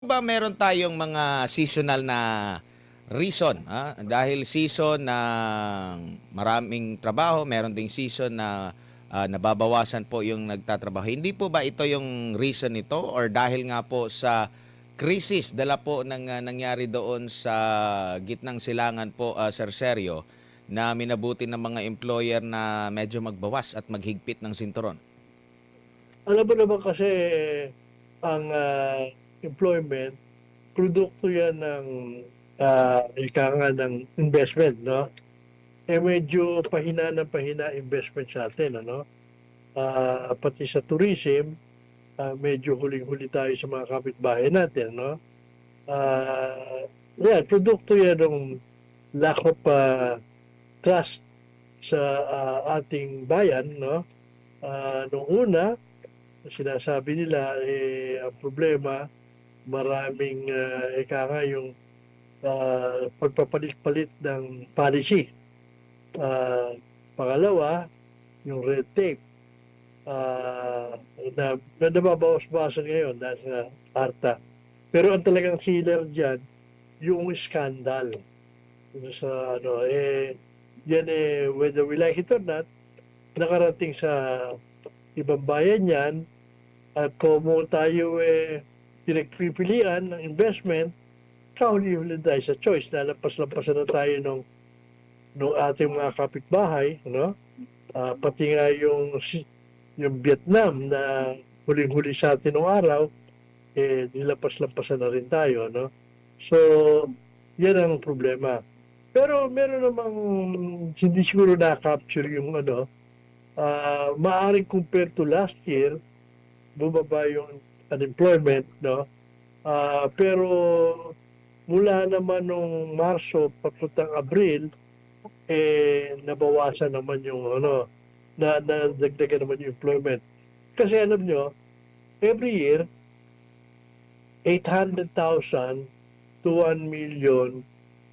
ba meron tayong mga seasonal na reason? Dahil season ng maraming trabaho, meron ding season na nababawasan po yung nagtatrabaho. Hindi po ba ito yung reason nito or dahil nga po sa krisis dala po ng nangyari doon sa gitnang silangan po, Sir Sergio, na minabuti ng mga employer na medyo magbawas at maghigpit ng sinturon? Alam mo naman kasi ang employment, produkto yan ng ika nga ng investment, no? Medyo pahina investment sa atin, ano? Pati sa tourism, medyo huling-huli tayo sa mga kapitbahay natin, no? Yan, produkto yan ng lack of trust sa ating bayan, no? Noong una, sinasabi nila, ang problema, maraming ika nga yung pagpapalit-palit ng policy. Pangalawa, yung red tape na nababawas-bawasan ngayon dahil sa ARTA. Pero ang talagang killer dyan, yung scandal. Sa yan whether we like it or not, nakarating sa ibang bayan yan, at kung tayo pinagpipilian ng investment, kahuli-huli tayo sa choice. Lalapas-lampasan na tayo nung ating mga kapitbahay, no? Pati nga yung Vietnam na huling-huli sa atin nung araw, nilapas-lampasan na rin tayo, no? So, yan ang problema. Pero meron namang hindi siguro na-capture yung maaring compared to last year, bumaba yung unemployment, no? Pero mula naman nung Marso papuntang Abril, nabawasan naman yung nadagdagan naman yung employment. Kasi alam nyo, every year, 800,000 to 1 million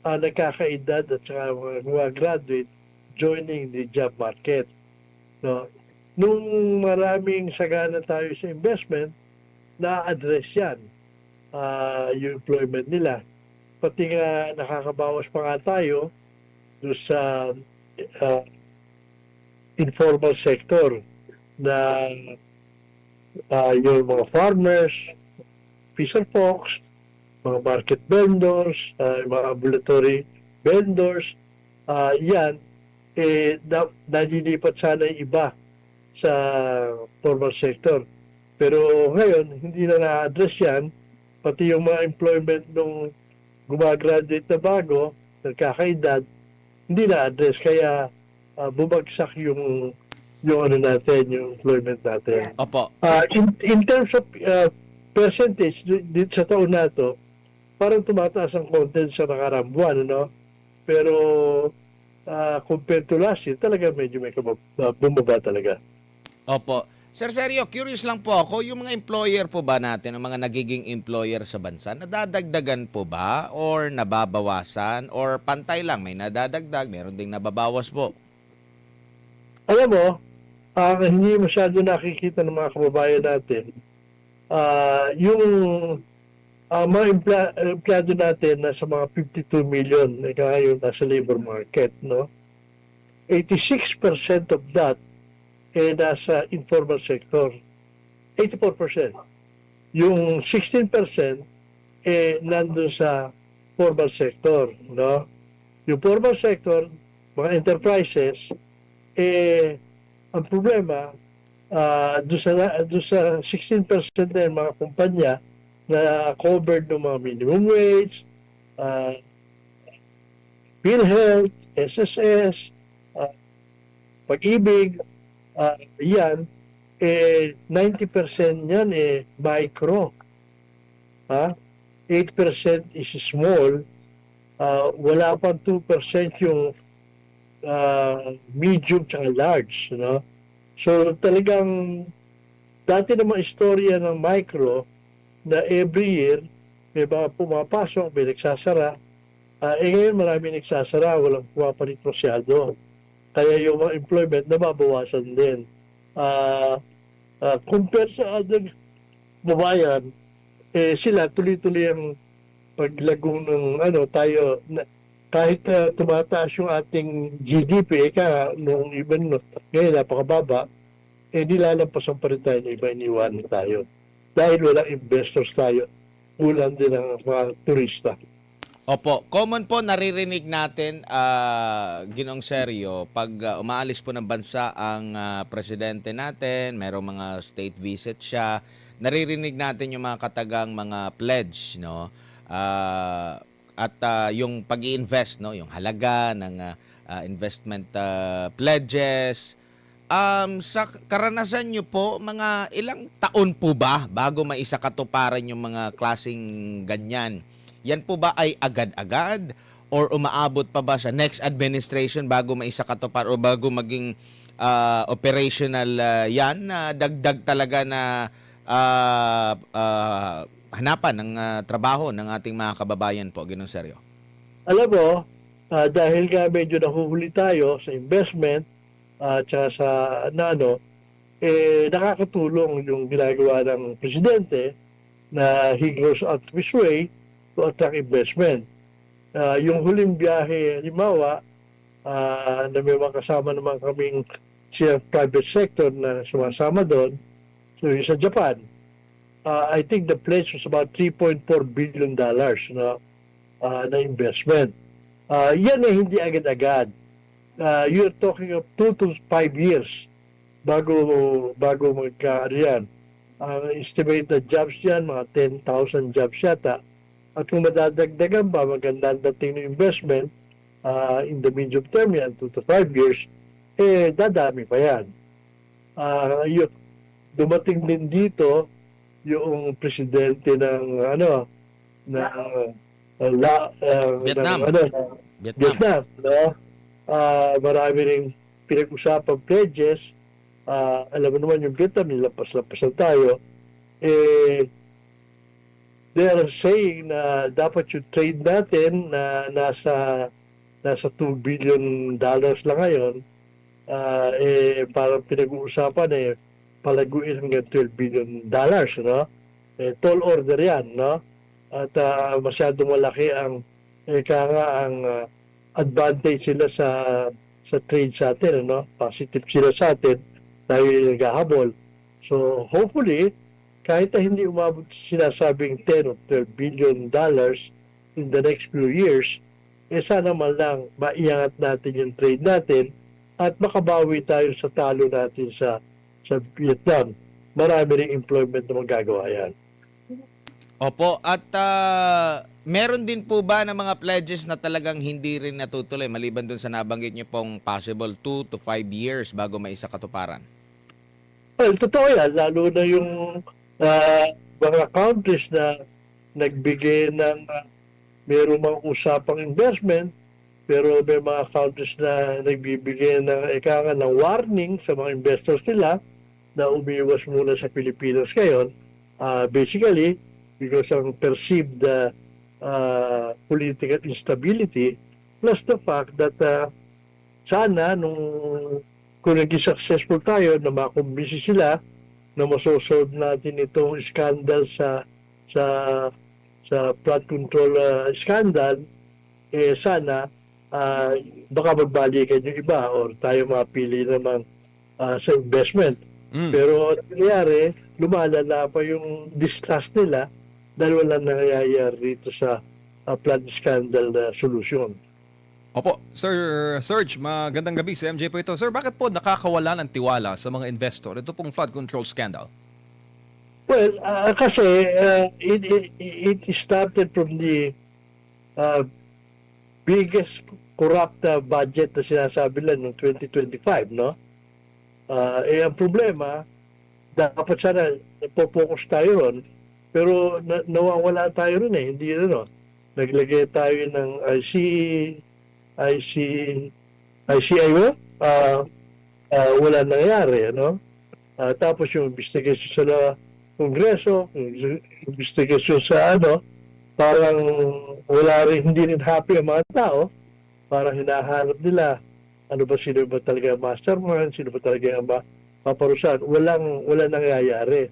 nagkakaedad at saka mga graduate joining the job market. No? Nung maraming sagana tayo sa investment, na-address yan, yung employment nila. Pati nga nakakabawas pa nga tayo doon sa informal sector na yung mga farmers, fisher folks, mga market vendors, mga ambulatory vendors, yan, nalilipat sana yung iba sa formal sector. Pero ngayon, hindi na na-address yan, pati yung mga employment nung gumagraduate na bago, nagkakaedad, hindi na-address. Kaya bumagsak yung natin, yung employment natin. Opo. In terms of percentage, dito sa taon na to, parang tumataas ang content sa nakarang buwan, no? Pero compared to last year, talaga medyo may bumaba talaga. Opo. Sir Sergio, curious lang po ako, yung mga employer po ba natin, ang mga nagiging employer sa bansa, nadadagdagan po ba or nababawasan or pantay lang, may nadadagdag, meron ding nababawas po? Alam mo, hindi masyado nakikita ng mga kababayan natin, yung mga empleyado natin nasa mga 52 million ngayon nasa labor market, no? 86% of that nasa informal sector. 84%. Yung 16% nandun sa formal sector, no? Yung formal sector, mga enterprises, ang problema, doon sa 16% na yung mga kumpanya na covered ng mga minimum wage, PhilHealth, SSS, Pag-ibig, yan, 90% yan micro. 8% is small, wala pang 2% yung medium tsaka large, no? So talagang dati naman istorya ng micro na every year may mga pumapasok, may nagsasara. Ngayon marami nagsasara, walang pumapalit masyado. Kaya yung mga employment nababawasan din. Compared sa other babayan, sila tuloy-tuloy ang paglago ng tayo kahit tumataas yung ating GDP nung iba ngayon napakababa, nilalampasan pa rin tayo ng iba, iniwanan tayo dahil walang investors tayo, kulang din ang mga turista. Opo, common po naririnig natin, Ginoong Sergio, pag umaalis po ng bansa ang presidente natin, merong mga state visit siya, naririnig natin yung mga katagang mga pledge, no? At yung pag-i-invest, no, yung halaga ng investment pledges. Sa karanasan nyo po, mga ilang taon po ba bago maisakatuparan yung mga klaseng ganyan? Yan po ba ay agad-agad or umaabot pa ba sa next administration bago maisakatupar o bago maging operational yan na dagdag talaga na hanapan ng trabaho ng ating mga kababayan po, Ginoong Sergio? Alam mo, dahil nga medyo nahuhuli tayo sa investment at sa nakakatulong yung ginagawa ng presidente na he goes out of his way to attract investment. Yung huling biyahe, halimbawa, na may mga kasama naman kaming siya private sector na sumasama doon, so yung sa Japan, I think the pledge was about $3.4 billion na investment. Yan ay hindi agad-agad. You're talking of 2 to 5 years bago yan. Ang estimated jobs yan, mga 10,000 jobs yata. At kung madadagdagan pa, magandang dating ng investment in the medium term yan, 2 to 5 years, dadami pa yan. Dumating din dito yung presidente ng Vietnam. Vietnam, no? Marami ring pinag-usapang pledges. Alam mo naman yung Vietnam, nilapas-lapasan tayo. They are saying na dapat yung trade natin na nasa $2 billion lang ngayon, parang pinag-uusapan palaguin hanggang $12 billion, no? Tall order yan, no? At masyadong malaki ang advantage sila sa trade sa atin, no? Positive sila sa atin dahil naghahabol. So hopefully, kahit na hindi umabot sinasabing $10 or $12 billion in the next few years, sana man lang maiangat natin yung trade natin at makabawi tayo sa talo natin sa Vietnam. Marami ring employment na magagawa yan. Opo, at meron din po ba ng mga pledges na talagang hindi rin natutuloy maliban dun sa nabanggit niyo pong possible 2 to 5 years bago maisakatuparan? Well, totoo yan. Lalo na yung mga countries na nagbigay ng mayroong mga usapang investment, pero may mga countries na nagbibigay ng warning sa mga investors nila na umiwas muna sa Pilipinas ngayon. Basically, because of perceived political instability, plus the fact that sana kung naging successful tayo na makumbisi sila na masosolve natin itong scandal sa flood control scandal, sana baka magbalikan yung iba or tayo mapili naman sa investment. Pero nangyayari, lumalala pa yung distrust nila dahil wala nangyayari rito sa flood scandal solution. Opo, Sir Serge, magandang gabi. Si MJ po ito. Sir, bakit po nakakawala ng tiwala sa mga investor ito pong flood control scandal? Well, kasi it started from the biggest corrupt budget na sinasabi lang noong 2025, no? Ang problema, dapat sana po-focus tayo ron, pero nawawala tayo ron hindi naglagay tayo ng ICI mo, wala nangyari, no? Tapos yung investigation sa Kongreso, yung investigation sa parang hindi rin happy ang mga tao, parang hinahanap nila, sino ba talaga ang mastermind, sino ba talaga ang paparusahan. Walang nangyayari.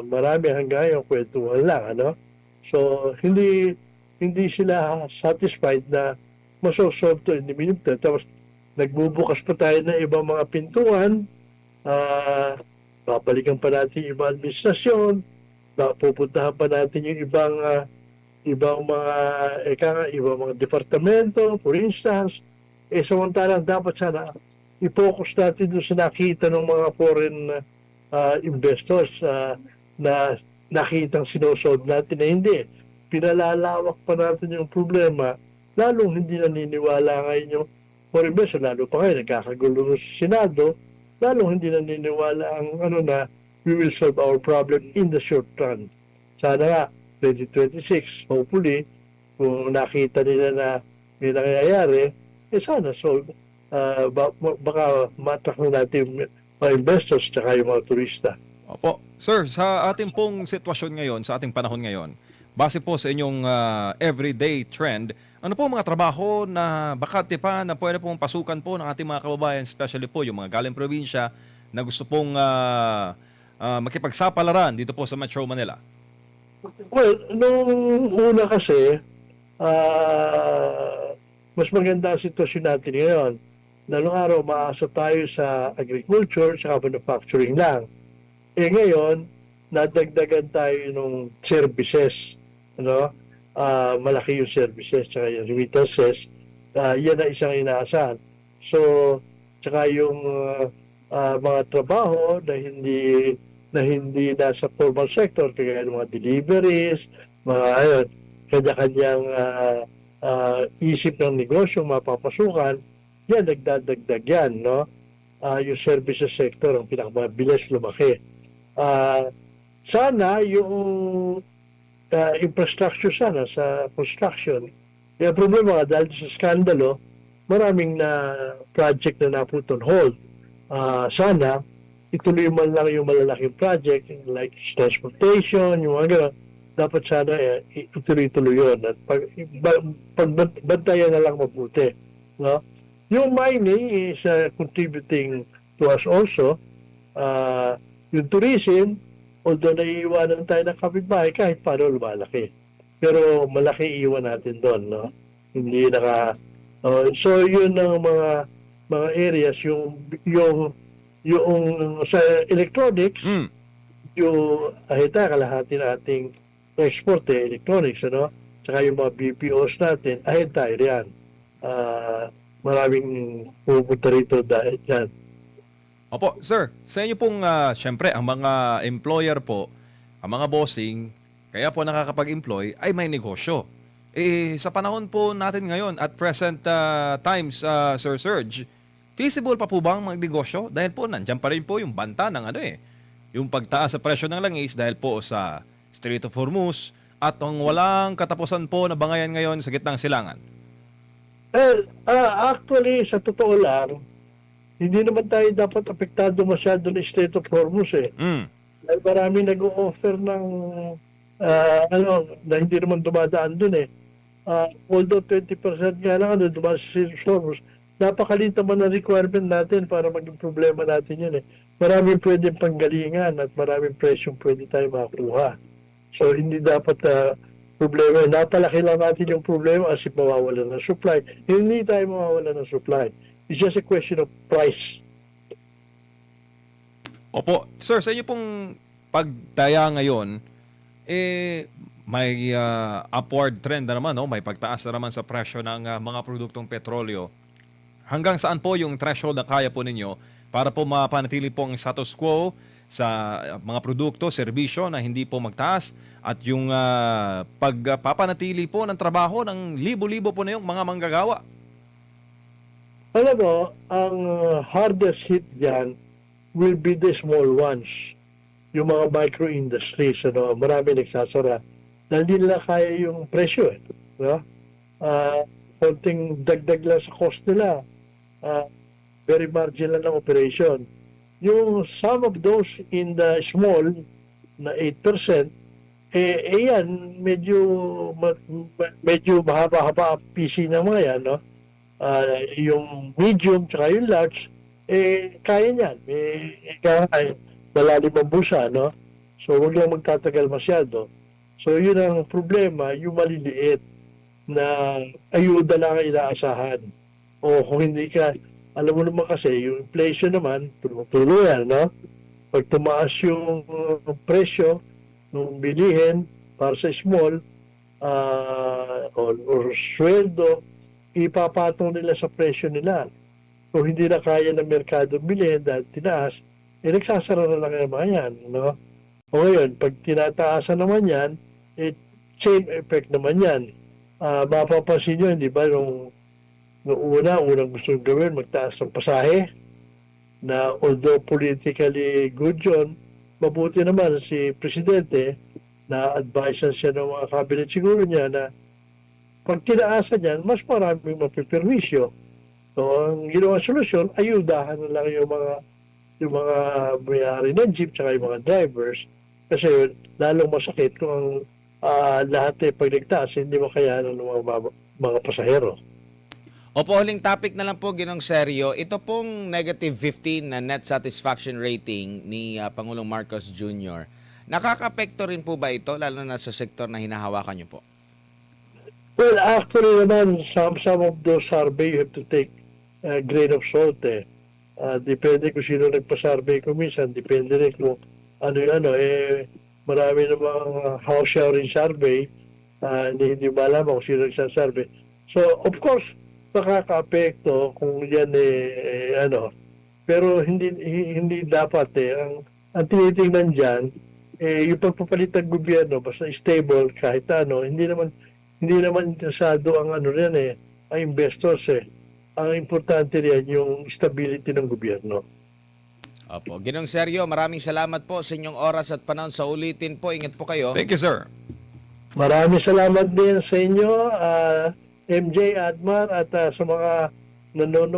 marami hanggang ngayon kwentuhan lang, ano? So, hindi sila satisfied na masosolve to in the minimum term. Tapos, nagbubukas pa tayo ng ibang mga pintuan, babalikan pa natin yung ibang administrasyon, pupuntahan pa natin yung ibang mga ibang mga departamento, for instance. Samantalang dapat sana i-focus natin doon sa nakita ng mga foreign investors na nakitang sinusolve natin na hindi. Pinalalawak pa natin yung problema, lalong hindi naniniwala ngayon yung foreign investor, lalo pa ngayon nagkakagulo sa Senado, lalong hindi naniniwala ang na we will solve our problem in the short run. Sana nga, 2026, hopefully, kung nakita nila na may nangyayari, sana solve. Baka matrack na natin mga investors tsaka yung mga turista. Opo. Sir, sa ating pong sitwasyon ngayon, sa ating panahon ngayon, base po sa inyong everyday trend, ano po mga trabaho na bakante pa na pwede pong pasukan po ng ating mga kababayan, especially po yung mga galing probinsya na gusto pong makipagsapalaran dito po sa Metro Manila? Well, nung una kasi, mas maganda ang sitwasyon natin ngayon. Lalong araw, maasa tayo sa agriculture, sa manufacturing lang. Ngayon, nadagdagan tayo ng services. Malaki yung services, tsaka yung remittances. Yan ang isang inaasahan. So, tsaka yung mga trabaho na hindi nasa formal sector, kaya yung mga deliveries, mga kanya-kanyang isip ng negosyo, mapapasukan, yan, nagdadagdag yan, no? Yung services sector, ang pinakamabilis lumaki. Sana yung infrastructure sana sa construction. Yung problema nga, dahil sa skandalo, maraming na project na naput on hold. Sana, ituloy man lang yung malalaking project, like transportation, yung mga gano'n. Dapat sana ituloy-tuloy yun. At pagbantayan na lang mabuti. No? Yung mining is contributing to us also. Yung tourism, although naiiwanan tayo ng kapitbahay, kahit paano lumalaki. Pero malaki iwan natin doon. No? Hindi so yun ang mga areas, yung sa electronics, yung kalahati nating export electronics, Tsaka yung mga BPOs natin, ahead tayo riyan. Maraming pupunta rito dahil yan. Opo, sir, sa inyo pong, syempre, ang mga employer po, ang mga bossing, kaya po nakakapag-employ, ay may negosyo. Sa panahon po natin ngayon, at present times, Sir Serge, feasible pa po bang magnegosyo? Dahil po, nandyan pa rin po yung banta ng yung pagtaas sa presyo ng langis dahil po sa Strait of Hormuz at ang walang katapusan po na bangayan ngayon sa gitnang silangan. Actually, sa totoo lang, hindi naman tayo dapat apektado masyado ng Strait of Hormuz Dahil marami nag-o-offer ng na hindi naman dumadaan dun although 20% nga lang dumaan sa Strait of Hormuz, napakaliit naman ang requirement natin para maging problema natin yun Maraming pwedeng panggalingan at maraming presyong pwede tayo makuha. So hindi dapat problema. Napalaki lang natin yung problema kasi mawawala ng supply. Hindi tayo mawawala ng supply. It's just a question of price. Opo. Sir, sa inyo pong pagtaya ngayon, may upward trend na naman, may pagtaas na naman sa presyo ng mga produktong petrolyo. Hanggang saan po yung threshold na kaya po ninyo para po mapanatili po ang status quo sa mga produkto, serbisyo na hindi po magtaas at yung pagpapanatili po ng trabaho ng libo-libo po na yung mga manggagawa? Alam mo, ang hardest hit dyan will be the small ones. Yung mga micro-industries, marami nagsasara. Dahil hindi nila kaya yung presyo. Konting dagdag lang sa cost nila. Very marginal ng operation. Yung some of those in the small, na 8%, yan, medyo mahaba-haba ang PC ng mga yan, yung medium tsaka yung large, kaya niyan. Malalim ang busa, So, wag lang magtatagal masyado. So, yun ang problema, yung maliliit na ayuda lang ang inaasahan. O kung hindi ka, alam mo naman kasi, yung inflation naman, tulong-tuloy yan, no? Pag tumaas yung presyo ng bilihin para sa small, or sweldo, ipapatong nila sa presyo nila. Kung hindi na kaya ng merkado bilhin dahil tinaas, nagsasara na lang yung mga yan, no? O ngayon, pag tinataasan naman yan, same effect naman yan. Mapapansin nyo, hindi ba, nung unang gusto gawin, magtaas ng pasahe, na although politically good yun, mabuti naman si Presidente, na advisean siya ng mga cabinet siguro niya na pag tinaasan yan, mas maraming mapiperwisyo. So, ang ginawang solusyon, ayudahan na lang yung mga may-ari ng jeep tsaka yung mga drivers kasi lalong masakit kung ang lahat pag nagtaas, hindi makayanan ng mga pasahero. Opo, huling topic na lang po, Ginong Sergio. Ito pong negative 15 na net satisfaction rating ni Pangulong Marcos Jr. Nakaka-apekto rin po ba ito, lalo na sa sektor na hinahawakan niyo po? Well, actually naman, some of those survey, you have to take a grain of salt depende kung sino nagpa-survey ko minsan, depende rin kung marami namang house sharing survey, hindi malaman kung sino nagsasurvey. So, of course, nakaka-apekto kung yan pero hindi dapat ang tinitingnan diyan yung pagpapalit ng gobyerno basta stable kahit hindi naman interesado ang ang investors ang importante riyan yung stability ng gobyerno. Opo, Ginong Sergio, maraming salamat po sa inyong oras at panahon. Sa ulitin po, ingat po kayo. Thank you, sir. Maraming salamat din sa inyo, MJ, Admar, at sa mga nanonood